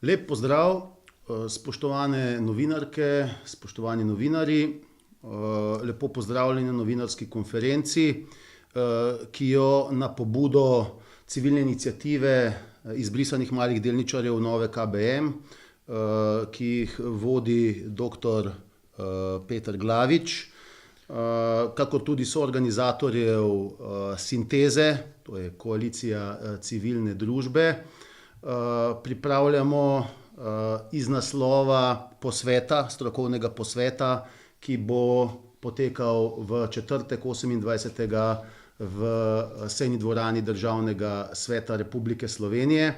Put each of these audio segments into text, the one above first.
Lep pozdrav, spoštovane novinarke, spoštovani novinarji. Lepo pozdravljeni na novinarski konferenci, ki jo na pobudo civilne iniciative izbrisanih malih delničarjev Nove KBM, ki jih vodi doktor Peter Glavič, kakor tudi soorganizatorjev Sinteze, to je koalicija civilne družbe, pripravljamo iz naslova posveta, strokovnega posveta, ki bo potekal v četrtek 28. v sejni dvorani Državnega sveta Republike Slovenije.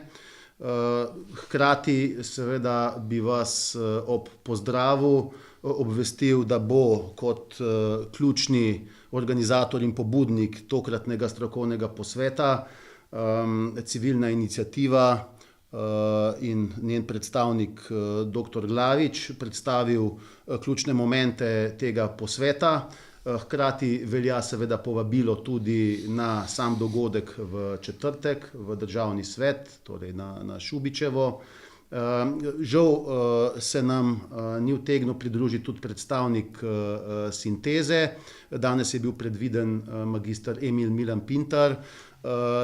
Hkrati seveda bi vas ob pozdravu obvestil, da bo kot ključni organizator in pobudnik tokratnega strokovnega posveta civilna iniciativa in njen predstavnik doktor Glavič predstavil ključne momente tega posveta. Hkrati velja seveda povabilo tudi na sam dogodek v četrtek v Državni svet, torej na Šubičevo. Žal se nam ni utegnil pridružiti tudi predstavnik Sinteze. Danes je bil predviden magister Emil Milan Pintar,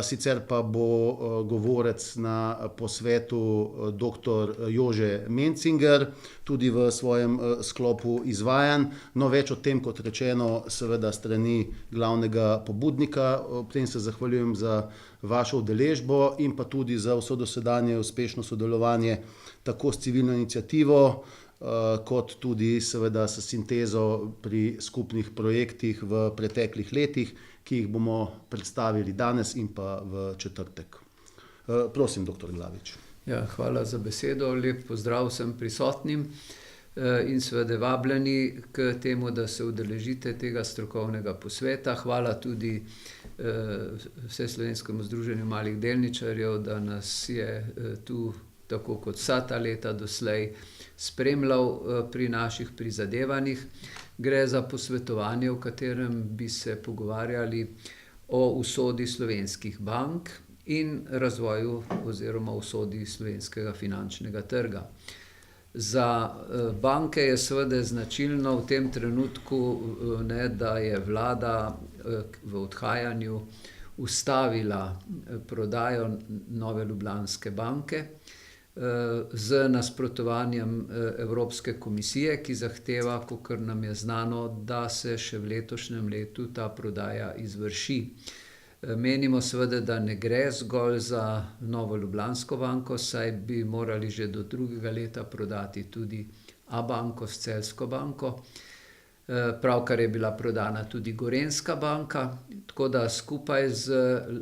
sicer pa bo govorec na posvetu doktor Jože Mencinger, tudi v svojem sklopu izvajanj. No, več o tem, kot rečeno, seveda strani glavnega pobudnika. Ob tem se zahvaljujem za vašo udeležbo in pa tudi za vso dosedanje uspešno sodelovanje tako s civilno iniciativo, kot tudi seveda s Sintezo pri skupnih projektih v preteklih letih, ki jih bomo predstavili danes in pa v četrtek. Prosim, doktor Glavič. Ja, hvala za besedo, lep pozdrav vsem prisotnim in seveda vabljeni k temu, da se udeležite tega strokovnega posveta. Hvala tudi Vseslovenskemu združenju malih delničarjev, da nas je tu tako kot vsa ta leta doslej spremljal pri naših prizadevanjih. Gre za posvetovanje, v katerem bi se pogovarjali o usodi slovenskih bank in razvoju oziroma usodi slovenskega finančnega trga. Za banke je seveda značilno v tem trenutku, da je vlada v odhajanju ustavila prodajo Nove Ljubljanske banke z nasprotovanjem Evropske komisije, ki zahteva, kakor nam je znano, da se še v letošnjem letu ta prodaja izvrši. Menimo seveda, da ne gre zgolj za Novo Ljubljansko banko, saj bi morali že do drugega leta prodati tudi Abanko s Celjsko banko. Pravkar je bila prodana tudi Gorenjska banka, tako da skupaj z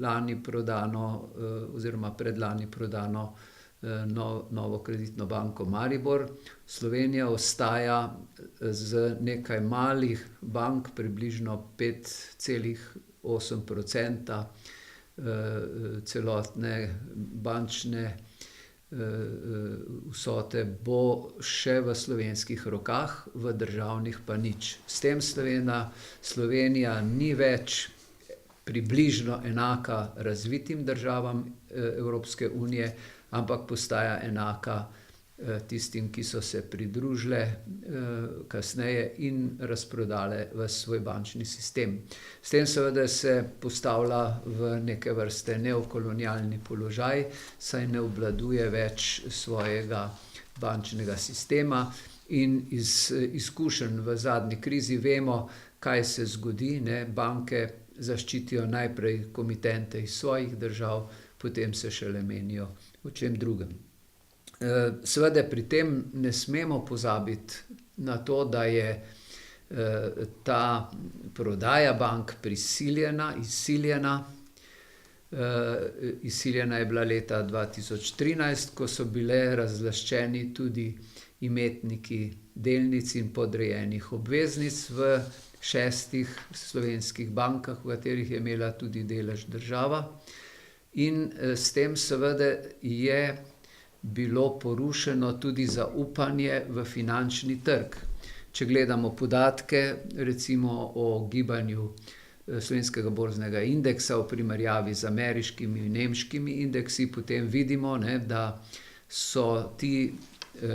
lani prodano oziroma predlani prodano Novo Kreditno banko Maribor, Slovenija ostaja z nekaj malih bank, približno 5,8% celotne bančne vsote bo še v slovenskih rokah, v državnih pa nič. S tem Slovenija ni več približno enaka razvitim državam Evropske unije, ampak postaja enaka tistim, ki so se pridružile kasneje in razprodale v svoj bančni sistem. S tem seveda se postavlja v neke vrste neokolonialni položaj, saj ne obvladuje več svojega bančnega sistema in iz izkušenj v zadnji krizi vemo, kaj se zgodi. Banke zaščitijo najprej komitente iz svojih držav, potem se šele menijo o čem drugem. Seveda pri tem ne smemo pozabiti na to, da je ta prodaja bank izsiljena. Izsiljena je bila leta 2013, ko so bile razlaščeni tudi imetniki delnic in podrejenih obveznic v 6 slovenskih bankah, v katerih je imela tudi delež država. In s tem seveda je bilo porušeno tudi zaupanje v finančni trg. Če gledamo podatke, recimo o gibanju slovenskega borznega indeksa v primerjavi z ameriškimi in nemškimi indeksi, potem vidimo, da so ti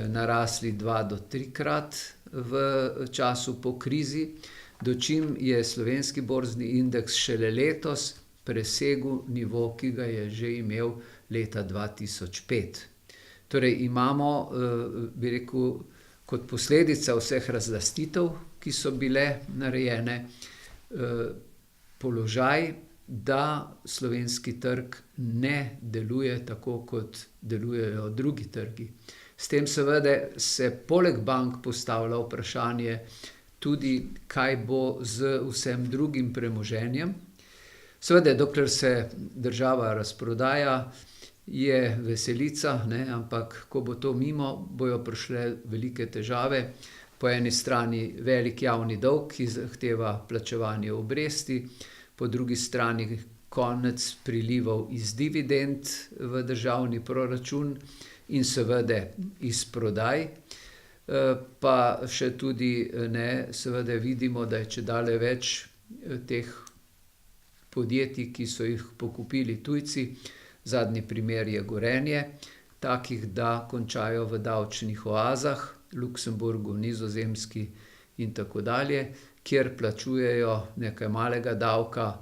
narasli 2 do 3-krat v času po krizi, dočim je slovenski borzni indeks šele letos presegel nivo, ki ga je že imel leta 2005. Torej imamo, bi rekel, kot posledica vseh razlastitev, ki so bile narejene, položaj, da slovenski trg ne deluje tako, kot delujejo drugi trgi. S tem seveda se poleg bank postavlja vprašanje tudi, kaj bo z vsem drugim premoženjem. Seveda, dokler se država razprodaja, je veselica, ampak ko bo to mimo, bojo prišle velike težave. Po eni strani velik javni dolg, ki zahteva plačevanje obresti, po drugi strani konec prilivov iz dividend v državni proračun in seveda iz prodaj. Pa še tudi seveda vidimo, da je čedalje več teh podjetij, ki so jih pokupili tujci. Zadnji primer je Gorenje, takih, da končajo v davčnih oazah, Luksemburgu, Nizozemski in tako dalje, kjer plačujejo nekaj malega davka,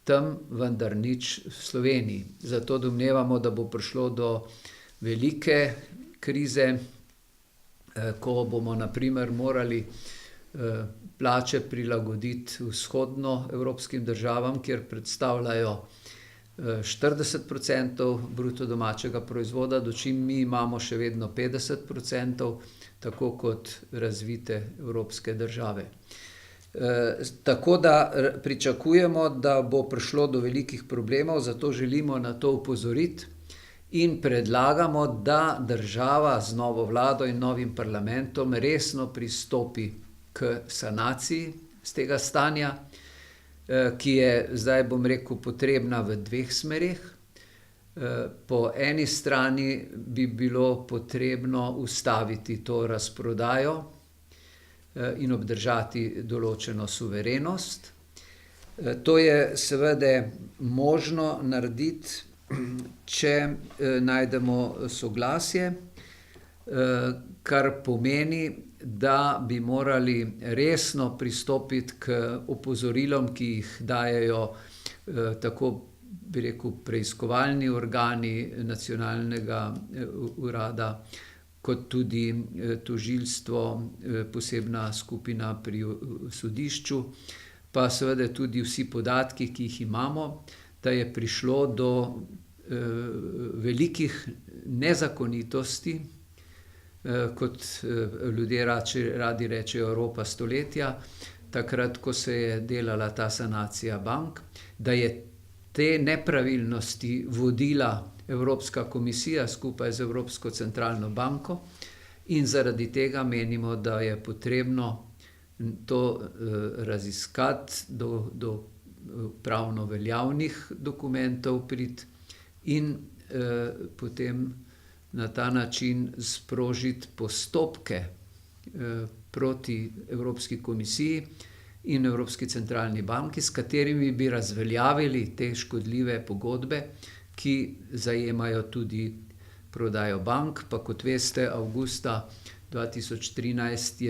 tam vendar nič v Sloveniji. Zato domnevamo, da bo prišlo do velike krize, ko bomo na primer morali plače prilagoditi vzhodnoevropskim državam, kjer predstavljajo 40% bruto domačega proizvoda, dočim mi imamo še vedno 50%, tako kot razvite evropske države. Tako da pričakujemo, da bo prišlo do velikih problemov, zato želimo na to opozoriti in predlagamo, da država z novo vlado in novim parlamentom resno pristopi k sanaciji z tega stanja, ki je zdaj, bom rekel, potrebna v 2 smerih. Po eni strani bi bilo potrebno ustaviti to razprodajo in obdržati določeno suverenost. To je seveda možno narediti, če najdemo soglasje, kar pomeni, da bi morali resno pristopiti k opozorilom, ki jih dajejo tako, bi rekel, preiskovalni organi nacionalnega urada, kot tudi tožilstvo, posebna skupina pri sodišču, pa seveda tudi vsi podatki, ki jih imamo, da je prišlo do velikih nezakonitosti, kot ljudje radi rečejo, ropa stoletja, takrat, ko se je delala ta sanacija bank, da je te nepravilnosti vodila Evropska komisija skupaj z Evropsko centralno banko in zaradi tega menimo, da je potrebno to raziskati, do pravno veljavnih dokumentov priti in potem na ta način sprožiti postopke proti Evropski komisiji in Evropski centralni banki, s katerimi bi razveljavili te škodljive pogodbe, ki zajemajo tudi prodajo bank. Pa kot veste, avgusta 2013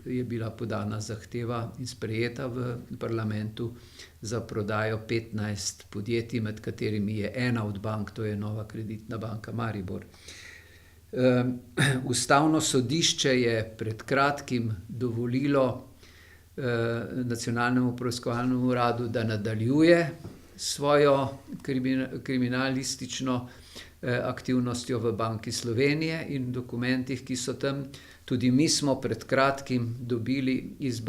je bila podana zahteva in sprejeta v parlamentu za prodajo 15 podjetij, med katerimi je ena od bank, to je Nova kreditna banka Maribor. Ustavno sodišče je pred kratkim dovolilo Nacionalnemu preiskovalnemu uradu, da nadaljuje svojo kriminalistično aktivnostjo v Banki Slovenije in dokumentih, ki so tam. Tudi mi smo pred kratkim dobili iz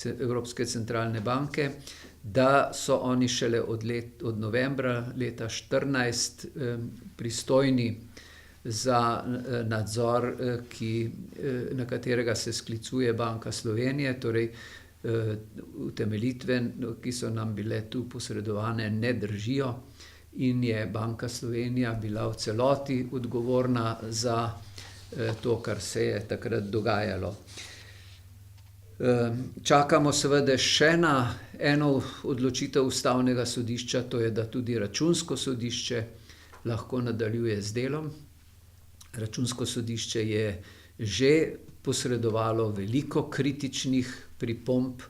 Evropske centralne banke, da so oni šele od novembra leta 2014 pristojni za nadzor, na katerega se sklicuje Banka Slovenije, torej utemeljitve, ki so nam bile tu posredovane, ne držijo in je Banka Slovenija bila v celoti odgovorna za to, kar se je takrat dogajalo. Čakamo seveda še na eno odločitev Ustavnega sodišča, to je, da tudi Računsko sodišče lahko nadaljuje z delom. Računsko sodišče je že posredovalo veliko kritičnih pripomb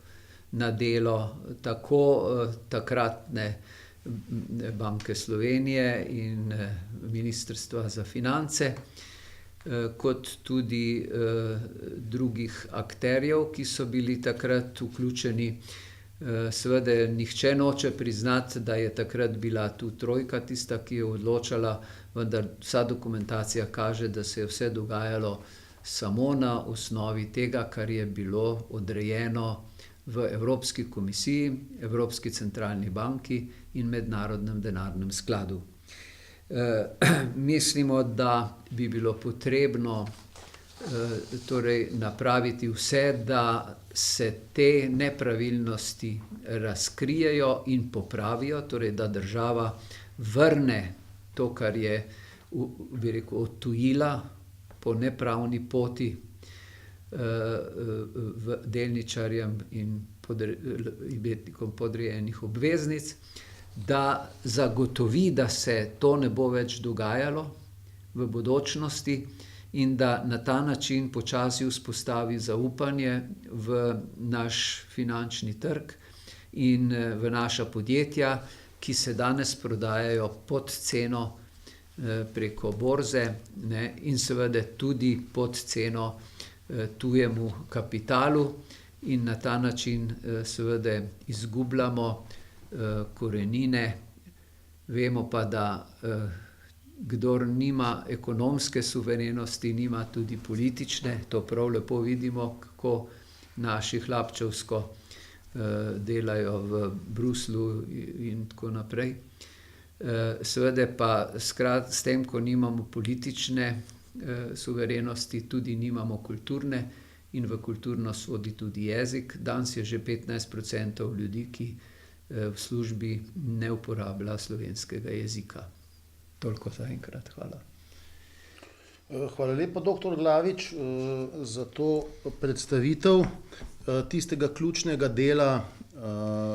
na delo tako takratne Banke Slovenije in Ministrstva za finance, kot tudi drugih akterjev, ki so bili takrat vključeni. Seveda nihče noče priznati, da je takrat bila tu trojka tista, ki je odločala, vendar vsa dokumentacija kaže, da se je vse dogajalo samo na osnovi tega, kar je bilo odrejeno v Evropski komisiji, Evropski centralni banki in Mednarodnem denarnem skladu. Mislimo, da bi bilo potrebno torej napraviti vse, da se te nepravilnosti razkrijejo in popravijo, torej da država vrne to, kar je, bi rekel, odtujila po nepravni poti v delničarjem in imetnikom podrejenih obveznic, da zagotovi, da se to ne bo več dogajalo v bodočnosti in da na ta način počasi vzpostavi zaupanje v naš finančni trg in v naša podjetja, ki se danes prodajajo pod ceno preko borze, ne, in seveda tudi pod ceno tujemu kapitalu, in na ta način seveda izgubljamo korenine. Vemo pa, da kdor nima ekonomske suverenosti, nima tudi politične. To prav lepo vidimo, kako naši hlapčevsko delajo v Bruslju in tako naprej. Seveda pa s tem, ko nimamo politične suverenosti, tudi nimamo kulturne, in v kulturno sodi tudi jezik. Danes je že 15% ljudi, ki v službi ne uporablja slovenskega jezika. Toliko zaenkrat, hvala. Hvala lepa, doktor Glavič, za to predstavitev tistega ključnega dela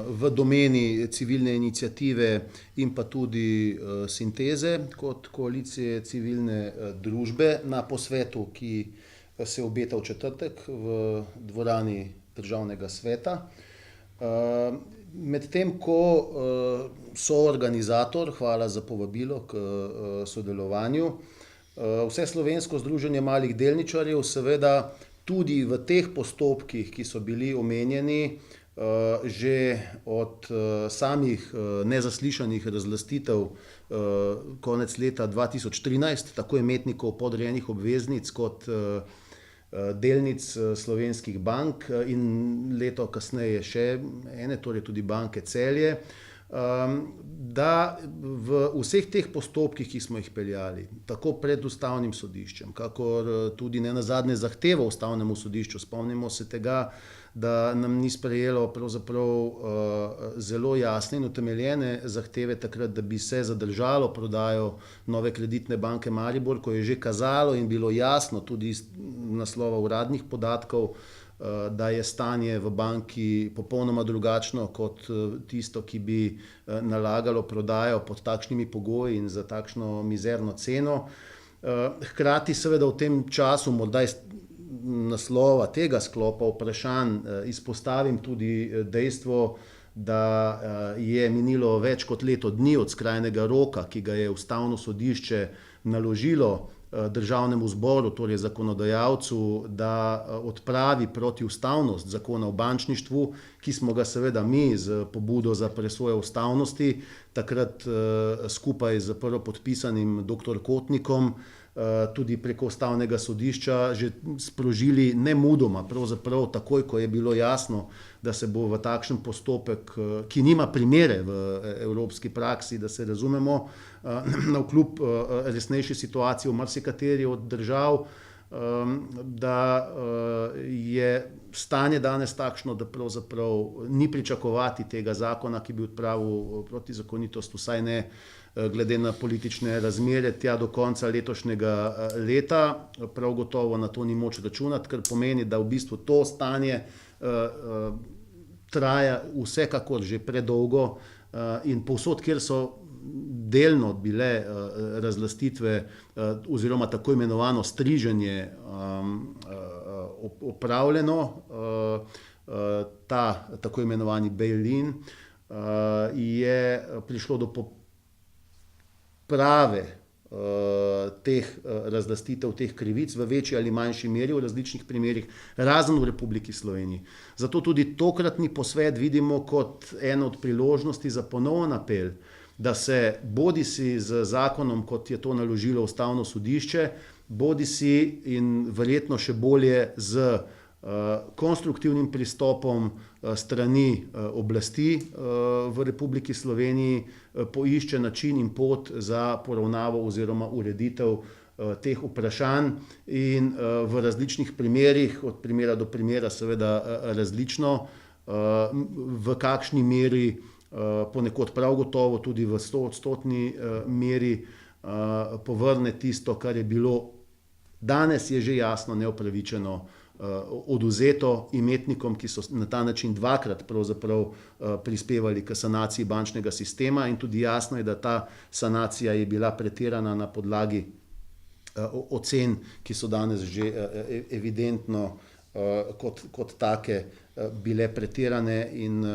v domeni civilne iniciative in pa tudi sinteze kot koalicije civilne družbe na posvetu, ki se obeta v četrtek v dvorani Državnega sveta. Medtem ko soorganizator, hvala za povabilo k sodelovanju, Vseslovensko združenje malih delničarjev seveda tudi v teh postopkih, ki so bili omenjeni, že od samih nezaslišanih razlastitev konec leta 2013, tako imetnikov podrejenih obveznic kot delnic slovenskih bank in leto kasneje še ene, torej tudi Banke Celje, da v vseh teh postopkih, ki smo jih peljali, tako pred Ustavnim sodiščem, kakor tudi nenazadnje zahtevo Ustavnemu sodišču, spomnimo se tega, da nam ni sprejelo pravzaprav zelo jasne in utemeljene zahteve takrat, da bi se zadržalo prodajo Nove Kreditne banke Maribor, ko je že kazalo in bilo jasno tudi iz naslova uradnih podatkov, da je stanje v banki popolnoma drugačno kot tisto, ki bi nalagalo prodajo pod takšnimi pogoji in za takšno mizerno ceno. Hkrati seveda v tem času, morda iz naslova tega sklopa vprašanj, izpostavim tudi dejstvo, da je minilo več kot leto dni od skrajnega roka, ki ga je Ustavno sodišče naložilo Državnemu zboru, torej zakonodajalcu, da odpravi protiustavnost zakona o bančništvu, ki smo ga seveda mi z pobudo za presojo ustavnosti takrat skupaj z prvopodpisanim dr. Kotnikom tudi preko Ustavnega sodišča že sprožili nemudoma, pravzaprav takoj, ko je bilo jasno, da se bo v takšen postopek, ki nima primere v evropski praksi, da se razumemo, navkljub resnejši situaciji v marsikateri od držav, da je stanje danes takšno, da pravzaprav ni pričakovati tega zakona, ki bi odpravil protizakonitost, vsaj ne glede na politične razmere tja do konca letošnjega leta. Prav gotovo na to ni moč računati, kar pomeni, da v bistvu to stanje traja vsekakor že predolgo in povsod, kjer so delno bile razlastitve oziroma tako imenovano striženje opravljeno, ta tako imenovani bail-in, je prišlo do poprave teh razlastitev, teh krivic v večji ali manjši meri v različnih primerih, razen v Republiki Sloveniji. Zato tudi tokratni posvet vidimo kot eno od priložnosti za ponoven apel, da se bodisi z zakonom, kot je to naložilo Ustavno sodišče, bodisi in verjetno še bolje z konstruktivnim pristopom strani oblasti v Republiki Sloveniji poišče način in pot za poravnavo oziroma ureditev teh vprašanj in v različnih primerih, od primera do primera seveda različno, v kakšni meri, ponekod prav gotovo tudi v 100% meri povrne tisto, kar je bilo danes je že jasno neupravičeno oduzeto imetnikom, ki so na ta način dvakrat pravzaprav prispevali k sanaciji bančnega sistema, in tudi jasno je, da ta sanacija je bila pretirana na podlagi ocen, ki so danes že evidentno kot take bile pretirane, in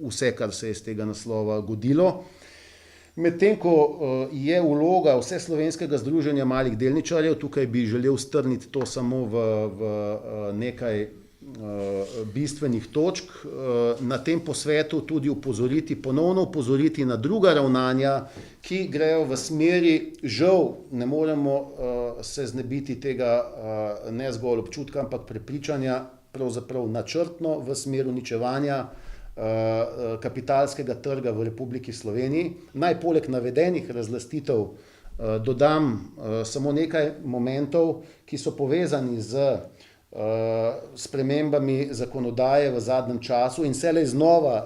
vse, kar se je iz tega naslova godilo. Medtem ko je vloga Vseslovenskega združenja malih delničarjev, tukaj bi želel strniti to samo v nekaj bistvenih točk, na tem posvetu tudi ponovno opozoriti na druga ravnanja, ki grejo v smeri, žal ne moremo se znebiti tega ne zgolj občutka, ampak prepričanja, pravzaprav načrtno v smer uničevanja kapitalskega trga v Republiki Sloveniji. Naj poleg navedenih razlastitev dodam samo nekaj momentov, ki so povezani z spremembami zakonodaje v zadnjem času in vselej znova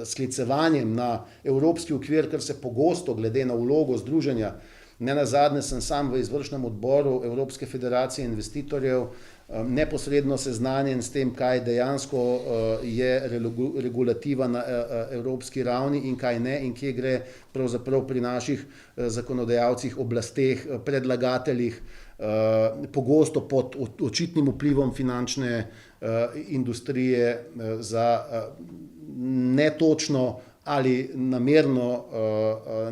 sklicevanjem na evropski okvir, kar se pogosto glede na vlogo združenja. Nenazadnje sem sam v izvršnem odboru Evropske federacije investitorjev neposredno seznanjen s tem, kaj dejansko je regulativa na evropski ravni in kaj ne, in kje gre pravzaprav pri naših zakonodajalcih, oblasteh, predlagateljih pogosto pod očitnim vplivom finančne industrije za netočno ali namerno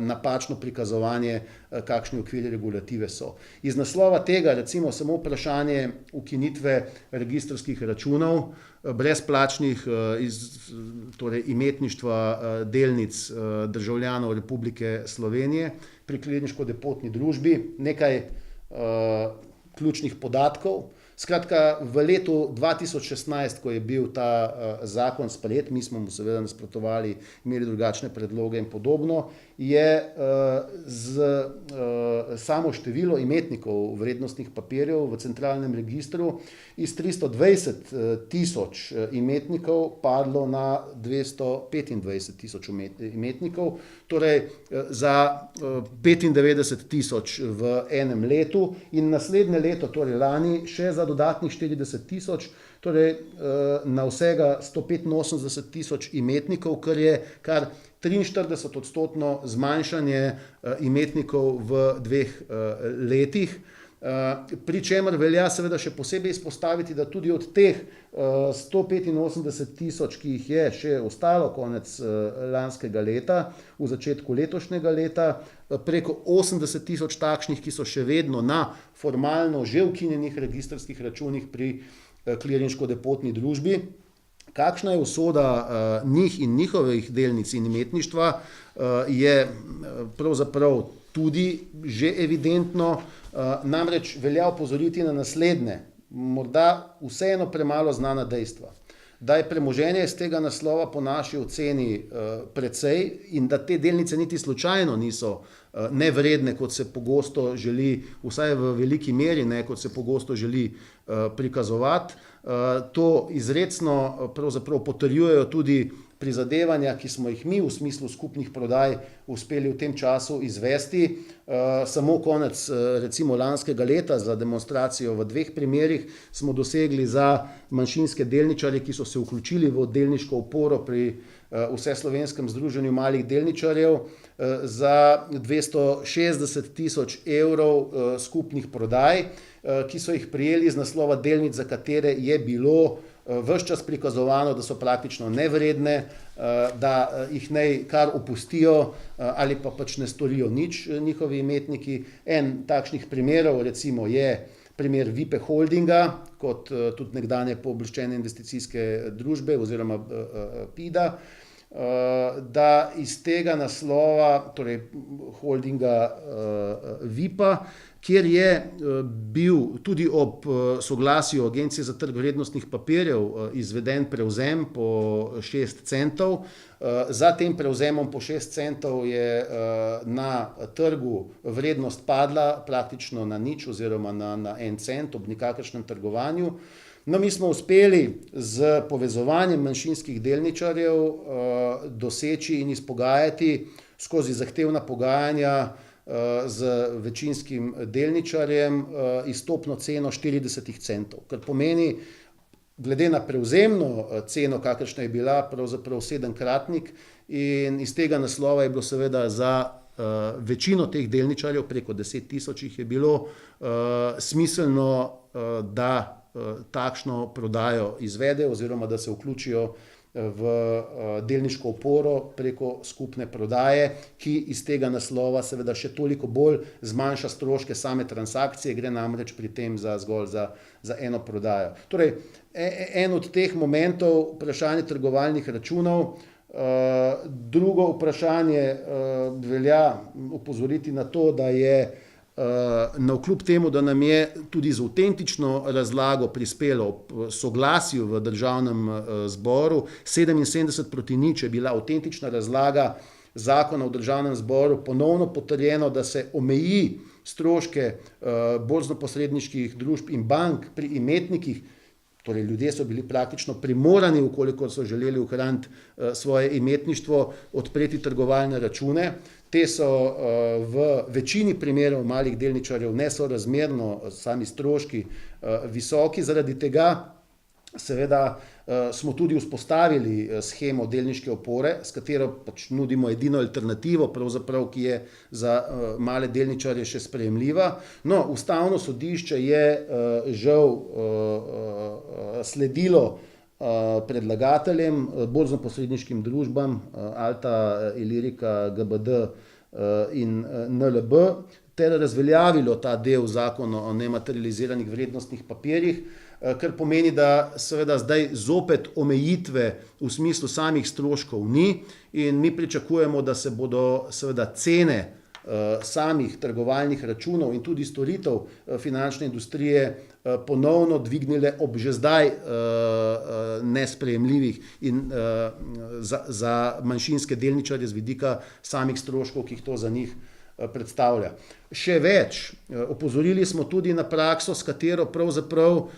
napačno prikazovanje, kakšni okviri regulative so. Iz naslova tega recimo samo vprašanje ukinitve registrskih računov, brezplačnih torej imetništva delnic državljanov Republike Slovenije pri klirinško-depotni družbi, nekaj ključnih podatkov. Skratka, v letu 2016, ko je bil ta zakon sprejet, mi smo mu seveda nasprotovali, imeli drugačne predloge in podobno, je samo število imetnikov vrednostnih papirjev v centralnem registru iz 320.000 imetnikov padlo na 225.000 imetnikov, torej za 95.000 v enem letu, in naslednje leto, torej lani, še za dodatnih 40.000, torej na vsega 185.000 imetnikov, kar je kar 43% zmanjšanje imetnikov v 2 letih. Pri čemer velja seveda še posebej izpostaviti, da tudi od teh 185.000, ki jih je še ostalo konec lanskega leta, v začetku letošnjega leta, preko 80.000 takšnih, ki so še vedno na formalno že ukinjenih registrskih računih pri klirinško-depotni družbi. Kakšna je usoda njih in njihovih delnic in imetništva, je pravzaprav tudi že evidentno, namreč velja opozoriti na naslednje, morda vseeno premalo znana dejstva, da je premoženje iz tega naslova po naši oceni precej in da te delnice niti slučajno niso nevredne, kot se pogosto želi, vsaj v veliki meri, ne, kot se pogosto želi prikazovati. To izrecno pravzaprav potrjujejo tudi prizadevanja, ki smo jih mi v smislu skupnih prodaj uspeli v tem času izvesti. Samo konec recimo lanskega leta za demonstracijo v 2 primerih smo dosegli za manjšinske delničarje, ki so se vključili v delniško oporo pri Vseslovenskem združenju malih delničarjev, za 260 tisoč evrov skupnih prodaj, ki so jih prijeli iz naslova delnic, za katere je bilo ves čas prikazovano, da so praktično nevredne, da jih naj kar opustijo ali pa pač ne storijo nič njihovi imetniki. En takšnih primerov recimo je primer Vipe Holdinga, kot tudi nekdanje pooblaščene investicijske družbe oziroma PIDA, da iz tega naslova, torej holdinga Vipa, kjer je bil tudi ob soglasju Agencije za trg vrednostnih papirjev izveden prevzem po 6 centov. Za tem prevzemom po 6 centov je na trgu vrednost padla praktično na nič oziroma na 1 cent ob nikakršnem trgovanju. No, mi smo uspeli z povezovanjem manjšinskih delničarjev doseči in izpogajati skozi zahtevna pogajanja z večinskim delničarjem izstopno ceno 40 centov, kar pomeni, glede na prevzemno ceno, kakršna je bila, pravzaprav 7-kratnik, in iz tega naslova je bilo seveda za večino teh delničarjev, preko 10 tisoč jih je bilo, smiselno, da takšno prodajo izvedejo oziroma da se vključijo v delniško oporo preko skupne prodaje, ki iz tega naslova seveda še toliko bolj zmanjša stroške same transakcije, gre namreč pri tem zgolj za eno prodajo. Torej, en od teh momentov, vprašanje trgovalnih računov. Drugo vprašanje velja opozoriti na to, da je navkljub temu, da nam je tudi z avtentično razlago prispelo ob soglasju v državnem zboru 77:0 je bila avtentična razlaga zakona v državnem zboru, ponovno potrjeno, da se omeji stroške borznoposredniških družb in bank pri imetnikih. Torej, ljudje so bili praktično primorani, ukolikor so želeli ohraniti svoje imetništvo, odpreti trgovalne račune. Te so v večini primerov malih delničarjev nesorazmerno sami stroški visoki. Zaradi tega seveda smo tudi vzpostavili shemo delniške opore, s katero pač nudimo edino alternativo, pravzaprav, ki je za male delničarje še sprejemljiva. No, Ustavno sodišče je žal sledilo predlagateljem, borznoposredniškim družbam Alta, Ilirika, GBD in NLB, ter razveljavilo ta del zakona o nematerializiranih vrednostnih papirjih, kar pomeni, da seveda zdaj zopet omejitve v smislu samih stroškov ni in mi pričakujemo, da se bodo seveda cene samih trgovalnih računov in tudi storitev finančne industrije ponovno dvignile ob že zdaj nesprejemljivih in za manjšinske delničarje z vidika samih stroškov, ki jih to za njih predstavlja. Še več, opozorili smo tudi na prakso, s katero pravzaprav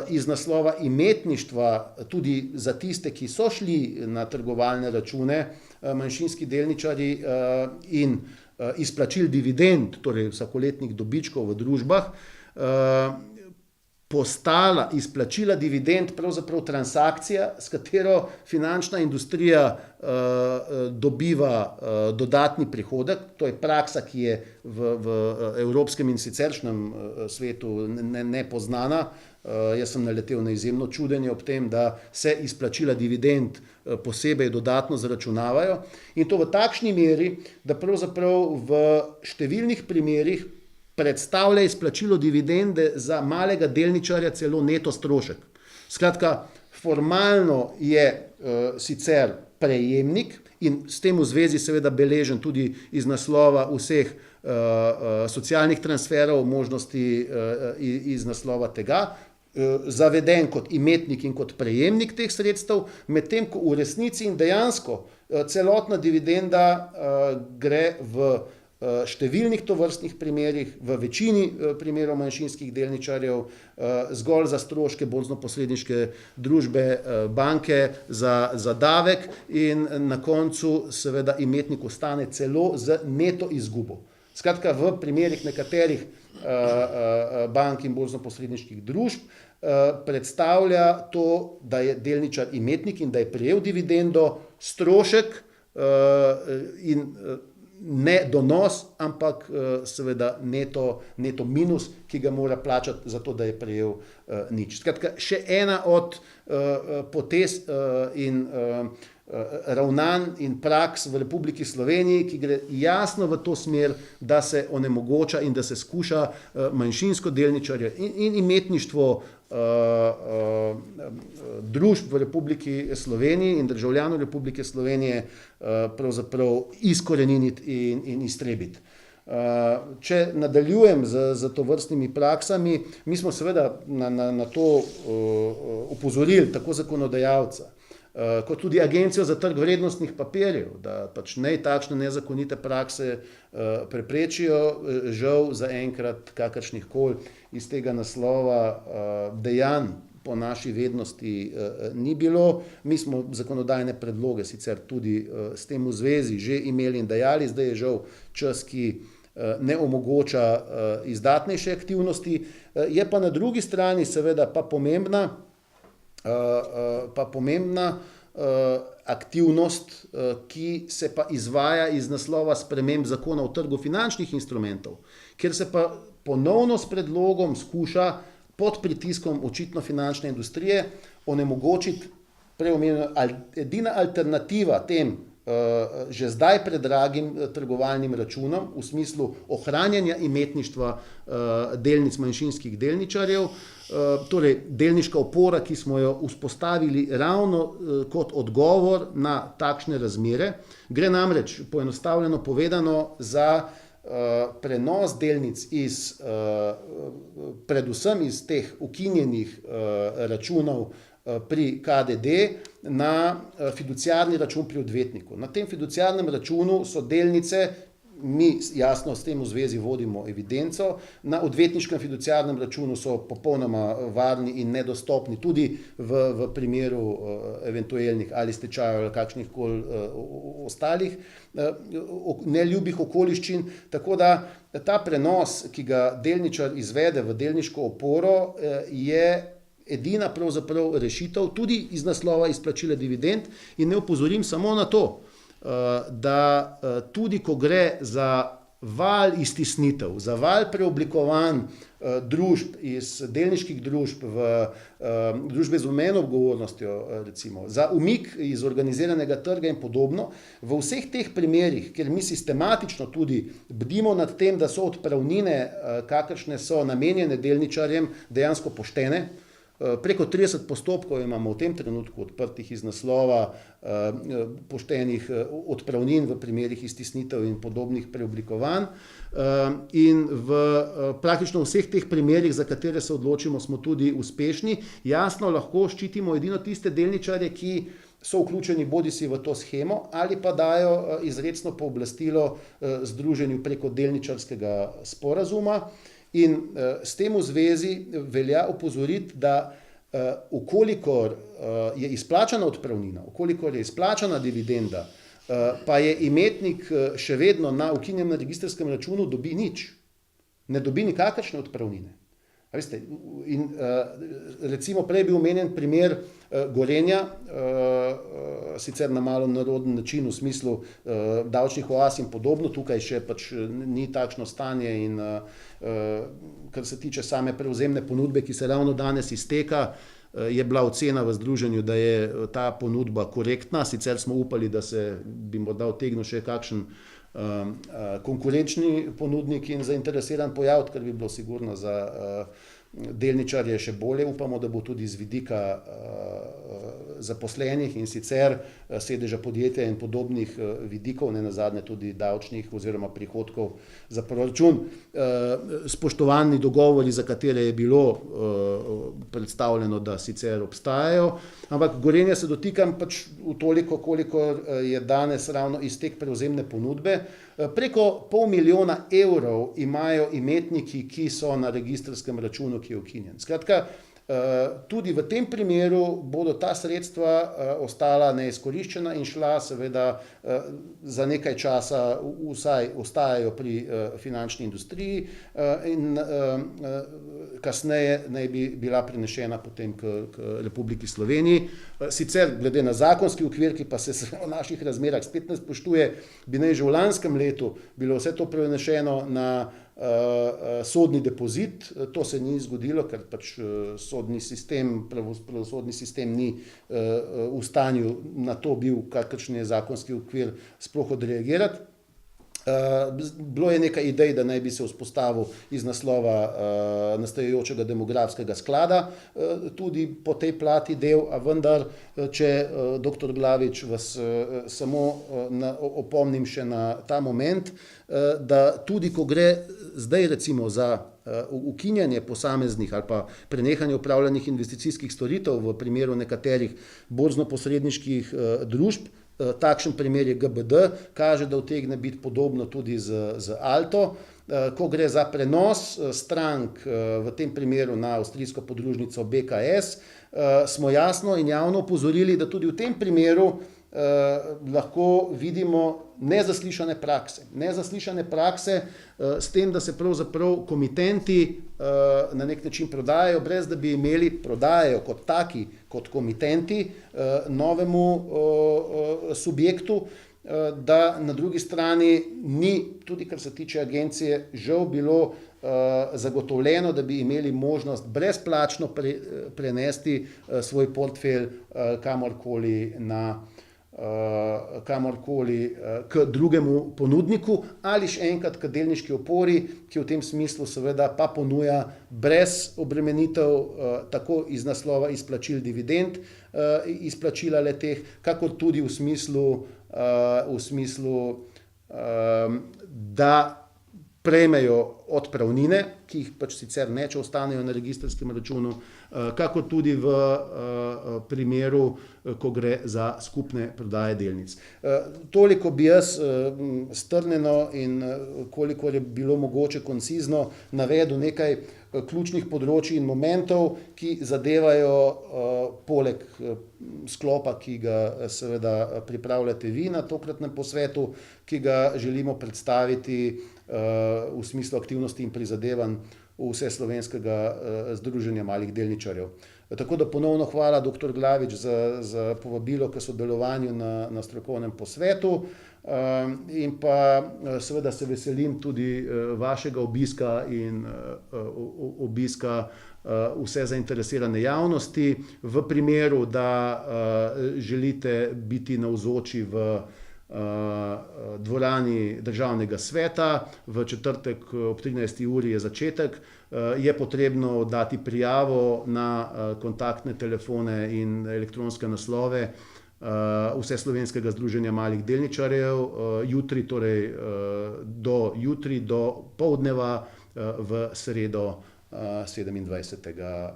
iz naslova imetništva tudi za tiste, ki so šli na trgovalne račune, manjšinski delničarji in izplačil dividend, torej vsakoletnih dobičkov v družbah, postala izplačila dividend pravzaprav transakcija, s katero finančna industrija dobiva dodatni prihodek. To je praksa, ki je v evropskem in siceršnjem svetu nepoznana. Jaz sem naletel na izjemno čudenje ob tem, da se izplačila dividend posebej dodatno zaračunavajo. In to v takšni meri, da pravzaprav v številnih primerih predstavlja izplačilo dividende za malega delničarja celo neto strošek. Skratka, formalno je sicer prejemnik in s tem v zvezi seveda beležen tudi iz naslova vseh socialnih transferov, možnosti iz naslova tega, zaveden kot imetnik in kot prejemnik teh sredstev, medtem ko v resnici in dejansko celotna dividenda gre v številnih tovrstnih primerih, v večini primerov manjšinskih delničarjev, zgolj za stroške borzno-posredniške družbe, banke, za davek in na koncu seveda imetnik ostane celo z neto izgubo. Skratka, v primerih nekaterih bank in borzno-posredniških družb predstavlja to, da je delničar imetnik in da je prejel dividendo, strošek in ne donos, ampak seveda neto minus, ki ga mora plačati za to, da je prejel nič. Skratka, še ena od potez in ravnanj in praks v Republiki Sloveniji, ki gre jasno v to smer, da se onemogoča in da se skuša manjšinsko delničarje in imetništvo družb v Republiki Sloveniji in državljanov Republike Slovenije pravzaprav izkoreniniti in iztrebiti. Če nadaljujem z tovrstnimi praksami, mi smo seveda na to opozorili tako zakonodajalca, kot tudi Agencijo za trg vrednostnih papirjev, da pač naj takšne nezakonite prakse preprečijo. Žal zaenkrat kakršnihkoli iz tega naslova dejanj po naši vednosti ni bilo. Mi smo zakonodajne predloge sicer tudi s tem v zvezi že imeli in dajali, zdaj je žal čas, ki ne omogoča izdatnejše aktivnosti. Je pa na drugi strani seveda pa pomembna aktivnost, ki se pa izvaja iz naslova sprememb zakona o trgu finančnih instrumentov, kjer se pa ponovno s predlogom skuša pod pritiskom očitno finančne industrije onemogočiti preomenjeno edina alternativa tem že zdaj predragim trgovalnim računom v smislu ohranjanja imetništva delnic manjšinskih delničarjev, torej delniška opora, ki smo jo vzpostavili ravno kot odgovor na takšne razmere. Gre namreč, poenostavljeno povedano, za prenos delnic predvsem iz teh ukinjenih računov pri KDD na fiduciarni račun pri odvetniku. Na tem fiduciarnem računu so delnice, mi jasno s tem v zvezi vodimo evidenco, na odvetniškem fiduciarnem računu so popolnoma varni in nedostopni tudi v primeru eventualnih ali stečajev ali kakšnih koli ostalih neljubih okoliščin. Tako da ta prenos, ki ga delničar izvede v delniško oporo, je edina pravzaprav rešitev tudi iz naslova izplačila dividend. In ne opozorim samo na to, da tudi ko gre za val iztisnitev, za val preoblikovanj družb iz delniških družb v družbe z omejeno odgovornostjo, recimo, za umik iz organiziranega trga in podobno, v vseh teh primerih, kjer mi sistematično tudi bdimo nad tem, da so odpravnine, kakršne so namenjene delničarjem, dejansko poštene. Preko 30 postopkov imamo v tem trenutku odprtih iz naslova poštenih odpravnin v primerih iztisnitev in podobnih preoblikovanj. In v praktično vseh teh primerih, za katere se odločimo, smo tudi uspešni. Jasno lahko ščitimo edino tiste delničarje, ki so vključeni bodisi v to shemo ali pa dajo izrecno pooblastilo združenju preko delničarskega sporazuma. In s tem v zvezi velja opozoriti, da ukolikor je izplačana odpravnina, ukolikor je izplačana dividenda, pa je imetnik še vedno na ukinjenem registrskem računu, dobi nič. Ne dobi nikakršne odpravnine. Veste, in recimo prej bil omenjen primer Gorenja, sicer na malo naroden način v smislu davčnih oaz in podobno, tukaj še pač ni takšno stanje in kar se tiče same prevzemne ponudbe, ki se ravno danes izteka, je bila ocena v združenju, da je ta ponudba korektna, sicer smo upali, da se bi morda utegnil še kakšen konkurenčni ponudnik in zainteresiran pojaviti, ker bi bilo sigurno za delničarje še bolje. Upamo, da bo tudi z vidika zaposlenih in sicer sedeža podjetja in podobnih vidikov, ne nazadnje tudi davčnih oziroma prihodkov za proračun, spoštovani dogovori, za katere je bilo predstavljeno, da sicer obstajajo. Ampak Gorenja se dotikam pač v toliko, koliko je danes ravno iztek prevzemne ponudbe. Preko €500,000 imajo imetniki, ki so na registrskem računu, ki je ukinjen. Skratka, tudi v tem primeru bodo ta sredstva ostala neizkoriščena in šla seveda za nekaj časa vsaj ostajajo pri finančni industriji in kasneje naj bi bila prenešena potem k Republiki Sloveniji. Sicer glede na zakonski okvir, ki pa se v naših razmerah spet ne spoštuje, bi naj že v lanskem letu bilo vse to prenešeno na sodni depozit. To se ni zgodilo, ker pač pravosodni sistem ni v stanju na to bil, kakršen je zakonski okvir, sploh odreagirati. Bilo je nekaj idej, da naj bi se vzpostavil iz naslova nastajajočega demografskega sklada tudi po tej plati del, a vendar, če dr. Glavič vas samo opomnim še na ta moment, da tudi ko gre zdaj recimo za ukinjanje posameznih ali pa prenehanje opravljanih investicijskih storitev v primeru nekaterih borzno-posredniških družb, takšen primer je GBD, kaže, da utegne biti podobno tudi z Alto. Ko gre za prenos strank, v tem primeru na avstrijsko podružnico BKS, smo jasno in javno opozorili, da tudi v tem primeru lahko vidimo nezaslišane prakse. Nezaslišane prakse s tem, da se pravzaprav komitenti na nek način prodajajo, brez da bi imeli, prodajajo kot taki, kot komitenti novemu subjektu, da na drugi strani ni, tudi kar se tiče agencije, žal bilo zagotovljeno, da bi imeli možnost brezplačno prenesti svoj portfelj kamorkoli k drugemu ponudniku ali še enkrat k delniški opori, ki v tem smislu seveda pa ponuja brez obremenitev tako iz naslova izplačil dividend, izplačila le-teh, kakor tudi v smislu, da prejmejo odpravnine, ki jih pač sicer ne, če ostanejo na registrskem računu, kakor tudi v primeru, ko gre za skupne prodaje delnic. Toliko bi jaz strnjeno in kolikor je bilo mogoče koncizno navedel nekaj ključnih področij in momentov, ki zadevajo poleg sklopa, ki ga seveda pripravljate vi na tokratnem posvetu, ki ga želimo predstaviti v smislu aktivnosti in prizadevanj Vseslovenskega združenja malih delničarjev. Tako da ponovno hvala, dr. Glavič, za povabilo k sodelovanju na strokovnem posvetu in pa seveda se veselim tudi vašega obiska in obiska vse zainteresirane javnosti. V primeru, da želite biti navzoči v dvorani Državnega sveta, v četrtek ob 13. uri je začetek, je potrebno dati prijavo na kontaktne telefone in elektronske naslove Vseslovenskega združenja malih delničarjev, jutri, torej do poldneva v sredo 27.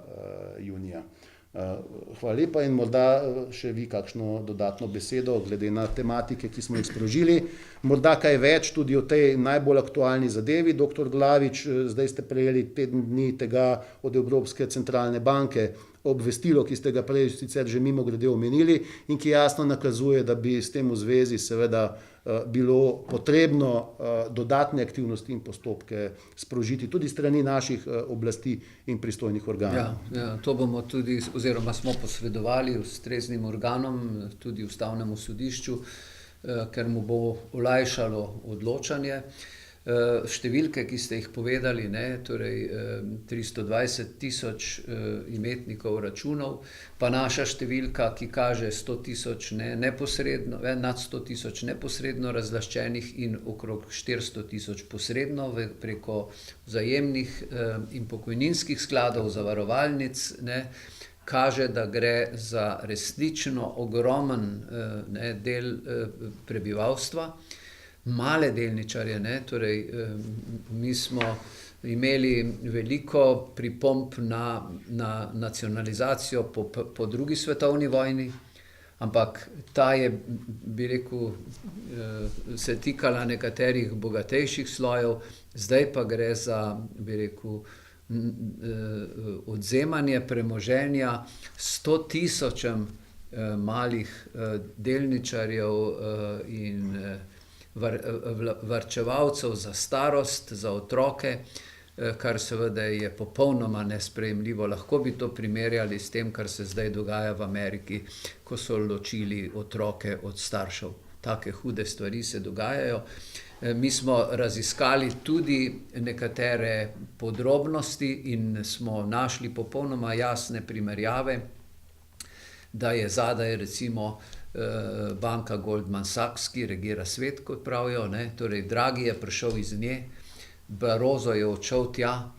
junija. Hvala lepa in morda še vi kakšno dodatno besedo glede na tematike, ki smo jih sprožili. Morda kaj več tudi o tej najbolj aktualni zadevi. Dr. Glavič, zdaj ste prejeli 5 dni tega od Evropske centralne banke obvestilo, ki ste ga prej sicer že mimogrede omenili in ki jasno nakazuje, da bi s tem v zvezi seveda bilo potrebno dodatne aktivnosti in postopke sprožiti tudi strani naših oblasti in pristojnih organov. Ja, to bomo tudi, oziroma smo posredovali ustreznim organom, tudi Ustavnemu sodišču, ker mu bo olajšalo odločanje. Številke, ki ste jih povedali, torej 320,000 imetnikov računov, pa naša številka, ki kaže 100,000 neposredno, nad 100,000 neposredno razlaščenih in okrog 400,000 posredno preko vzajemnih in pokojninskih skladov, zavarovalnic, kaže, da gre za resnično ogromen del prebivalstva. Male delničarje, torej mi smo imeli veliko pripomb na nacionalizacijo po drugi svetovni vojni, ampak ta je, bi rekel, se tikala nekaterih bogatejših slojev, zdaj pa gre za, bi rekel, odvzemanje premoženja 100 tisočem malih delničarjev in varčevalcev za starost, za otroke, kar seveda je popolnoma nesprejemljivo. Lahko bi to primerjali s tem, kar se zdaj dogaja v Ameriki, ko so ločili otroke od staršev. Take hude stvari se dogajajo. Mi smo raziskali tudi nekatere podrobnosti in smo našli popolnoma jasne primerjave, da je zadaj recimo banka Goldman Sachs, ki regira svet, kot pravijo, ne. Torej, Draghi je prišel iz nje, Barroso je odšel tja,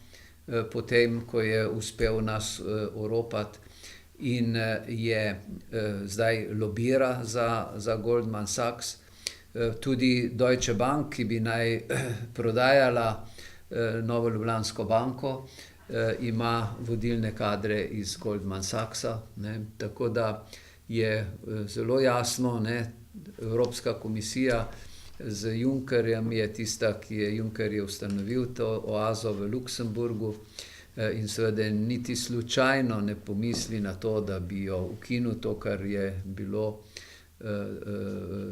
potem, ko je uspel nas oropati in je zdaj lobira za Goldman Sachs. Tudi Deutsche Bank, ki bi naj prodajala Novo Ljubljansko banko, ima vodilne kadre iz Goldman Sachsa, ne. Tako da je zelo jasno, ne, Evropska komisija z Junckerjem je tista, Juncker je ustanovil to oazo v Luksemburgu in seveda niti slučajno ne pomisli na to, da bi jo ukinil, to, kar je bilo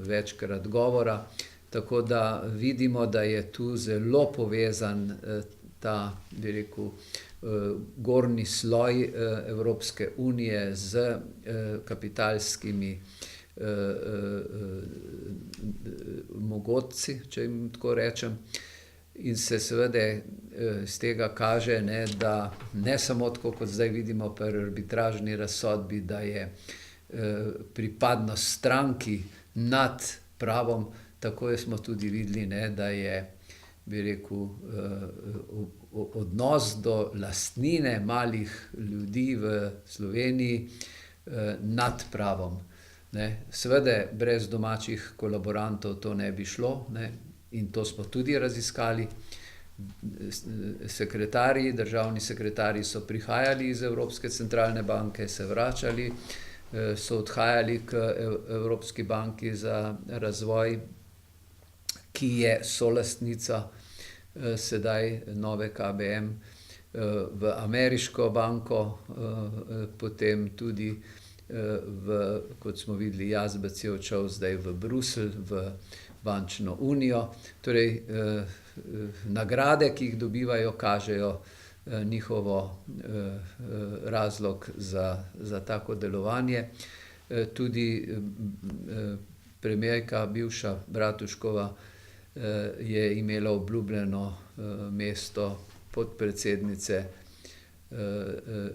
večkrat govora. Tako da vidimo, da je tu zelo povezan ta, bi rekel, gornji sloj Evropske unije z kapitalskimi mogotci, če jim tako rečem. In se seveda iz tega kaže, ne, da ne samo tako, kot zdaj vidimo pri arbitražni razsodbi, da je pripadnost stranki nad pravom, tako smo tudi videli, ne, da je, bi rekel, odnos do lastnine malih ljudi v Sloveniji nad pravom. Ne. Seveda brez domačih kolaborantov to ne bi šlo, ne, in to smo tudi raziskali. Državni sekretarji so prihajali iz Evropske centralne banke, se vračali, so odhajali k Evropski banki za razvoj, ki je solastnica sedaj nove KBM, v ameriško banko, potem tudi kot smo videli, Jazbec je odšel zdaj v Bruselj, v bančno unijo. Torej, nagrade, ki jih dobivajo, kažejo njihovo razlog za tako delovanje. Tudi premierka, bivša Bratuškova, je imela obljubljeno mesto podpredsednice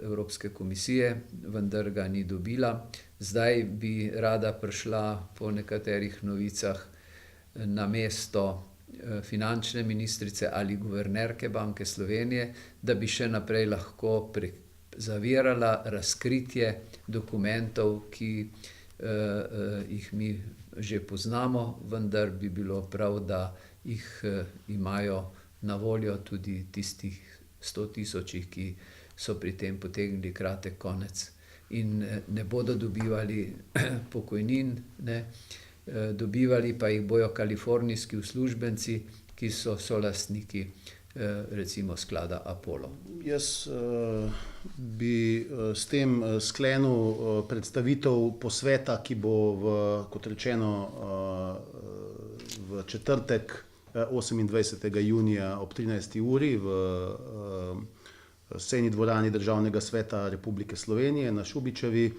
Evropske komisije, vendar ga ni dobila. Zdaj bi rada prišla po nekaterih novicah na mesto finančne ministrice ali guvernerke Banke Slovenije, da bi še naprej lahko zavirala razkritje dokumentov, ki jih mi že poznamo, vendar bi bilo prav, da jih imajo na voljo tudi tistih 100 tisočih, ki so pri tem potegnili kratek konec in ne bodo dobivali pokojnin, ne, dobivali pa jih bojo kalifornijski uslužbenci, ki so solastniki recimo sklada Apollo. Jaz bi s tem sklenil predstavitev posveta, ki bo kot rečeno v četrtek 28. junija ob 13. uri v sejni dvorani Državnega sveta Republike Slovenije na Šubičevi.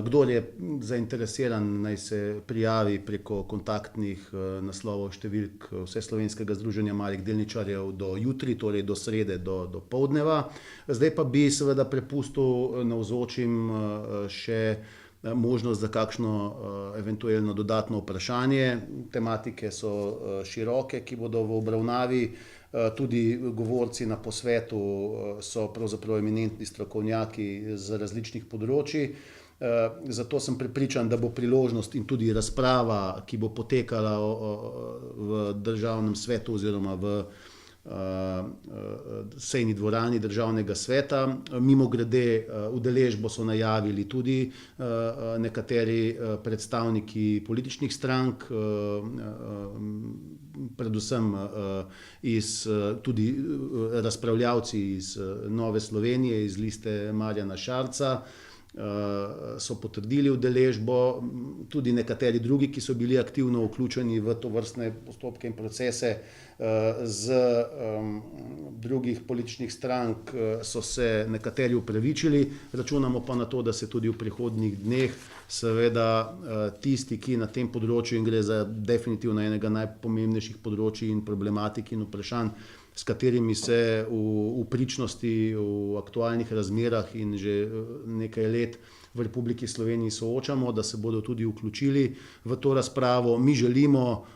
Kdor je zainteresiran, naj se prijavi preko kontaktnih naslovov številk Vseslovenskega združenja malih delničarjev do jutri, torej do srede, do poldneva. Zdaj pa bi seveda prepustil navzočim še možnost za kakšno eventualno dodatno vprašanje. Tematike so široke, ki bodo v obravnavi. Tudi govorci na posvetu so pravzaprav eminentni strokovnjaki z različnih področij. Zato sem prepričan, da bo priložnost in tudi razprava, ki bo potekala v Državnem svetu oziroma v sejni dvorani Državnega sveta. Mimogrede, udeležbo so najavili tudi nekateri predstavniki političnih strank, predvsem tudi razpravljavci iz Nove Slovenije, iz Liste Marjana Šarca, so potrdili udeležbo, tudi nekateri drugi, ki so bili aktivno vključeni v tovrstne postopke in procese z drugih političnih strank, so se nekateri upravičili. Računamo pa na to, da se tudi v prihodnjih dneh seveda tisti, ki na tem področju, in gre za definitivno enega najpomembnejših področij in problematik in vprašanj, s katerimi se v pričnosti, v aktualnih razmerah in že nekaj let v Republiki Sloveniji soočamo, da se bodo tudi vključili v to razpravo. Mi želimo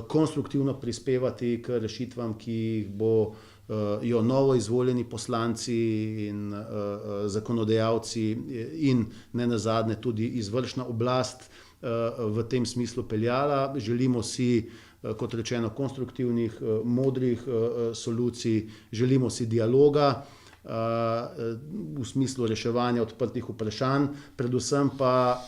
konstruktivno prispevati k rešitvam, ki jih bojo novo izvoljeni poslanci in zakonodajalci in nenazadnje tudi izvršna oblast v tem smislu peljala. Želimo si, kot rečeno, konstruktivnih, modrih solucij, želimo si dialoga v smislu reševanja odprtih vprašanj, predvsem pa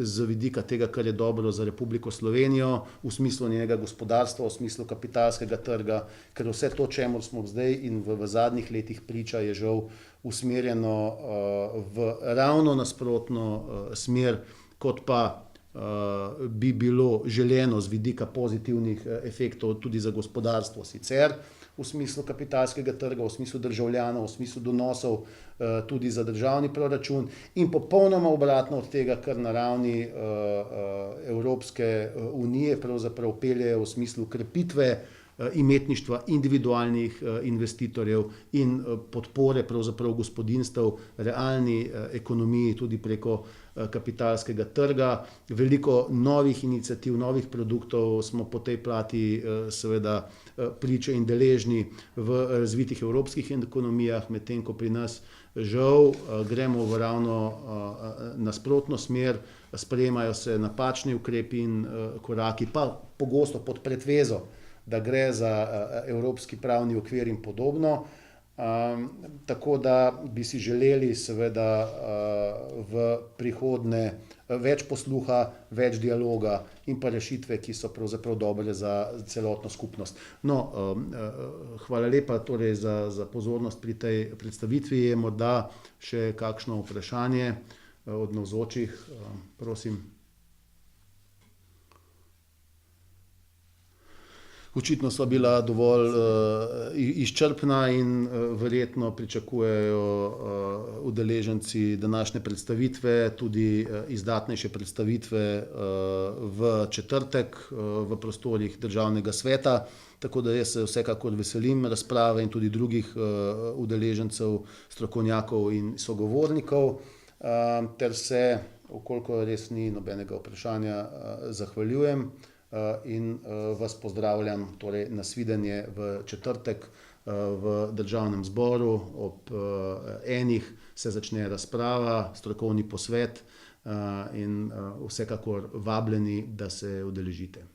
z vidika tega, kar je dobro za Republiko Slovenijo, v smislu njenega gospodarstva, v smislu kapitalskega trga, ker vse to, čemur smo zdaj in v zadnjih letih priča, je žal usmerjeno v ravno nasprotno smer, kot pa bi bilo želeno z vidika pozitivnih efektov tudi za gospodarstvo sicer, v smislu kapitalskega trga, v smislu državljanov, v smislu donosov tudi za državni proračun, in popolnoma obratno od tega, kar na ravni Evropske unije pravzaprav peljejo v smislu krepitve imetništva individualnih investitorjev in podpore pravzaprav gospodinjstev realni ekonomiji tudi preko kapitalskega trga. Veliko novih iniciativ, novih produktov smo po tej plati seveda priče in deležni v razvitih evropskih ekonomijah, medtem ko pri nas žal gremo v ravno nasprotno smer, sprejemajo se napačni ukrepi in koraki, pa pogosto pod pretvezo, da gre za evropski pravni okvir in podobno. Tako da bi si želeli seveda v prihodnje več posluha, več dialoga in pa rešitve, ki so pravzaprav dobre za celotno skupnost. No, hvala lepa torej za pozornost pri tej predstavitvi. Je morda še kakšno vprašanje od navzočih? Prosim. Očitno sva bila dovolj izčrpna in verjetno pričakujejo udeleženci današnje predstavitve tudi izdatnejše predstavitve v četrtek v prostorih Državnega sveta. Tako da jaz se vsekakor veselim razprave in tudi drugih udeležencev, strokovnjakov in sogovornikov, ter se, vkolikor res ni nobenega vprašanja, zahvaljujem in vas pozdravljam torej na svidenje v četrtek v Državnem zboru. Ob 1 se začne razprava, strokovni posvet in vsekakor vabljeni, da se udeležite.